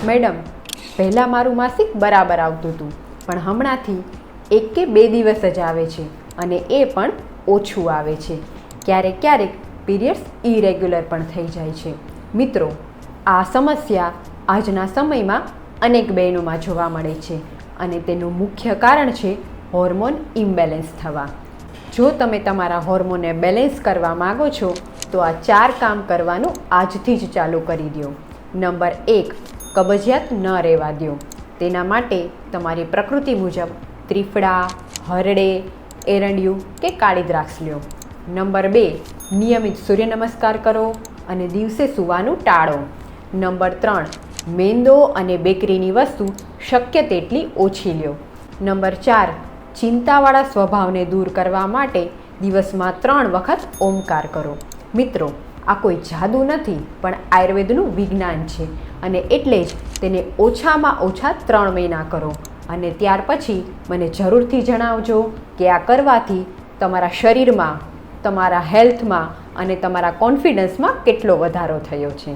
Madam, પહેલાં મારું માસિક બરાબર આવતું હતું, પણ હમણાંથી 1 કે 2 દિવસ જ આવે છે અને એ પણ ઓછું આવે છે. ક્યારેક ક્યારેક પીરિયડ્સ ઇરેગ્યુલર પણ થઈ જાય છે. મિત્રો, આ સમસ્યા આજના સમયમાં અનેક બહેનોમાં જોવા મળે છે અને તેનું મુખ્ય કારણ છે હોર્મોન ઇમ્બેલેન્સ થવા. જો તમે તમારા હોર્મોનને બેલેન્સ કરવા માગો છો તો આ 4 કામ કરવાનું આજથી જ ચાલુ કરી દો. નંબર 1, કબજિયાત ન રહેવા દો. તેના માટે તમારી પ્રકૃતિ મુજબ ત્રિફળા, હરડે, એરંડિયું કે કાળી દ્રાક્ષ લો. નંબર 2, નિયમિત સૂર્ય નમસ્કાર કરો અને દિવસે સૂવાનું ટાળો. નંબર 3, મેંદો અને બેકરીની વસ્તુ શક્ય તેટલી ઓછી લો. નંબર 4, ચિંતાવાળા સ્વભાવને દૂર કરવા માટે દિવસમાં 3 વખત ઓમકાર કરો. મિત્રો, આ કોઈ જાદુ નથી, પણ આયુર્વેદનું વિજ્ઞાન છે અને એટલે જ તેને ઓછામાં ઓછા 3 મહિના કરો અને ત્યાર પછી મને જરૂરથી જણાવજો કે આ કરવાથી તમારા શરીરમાં, તમારા હેલ્થમાં અને તમારા કોન્ફિડન્સમાં કેટલો વધારો થયો છે.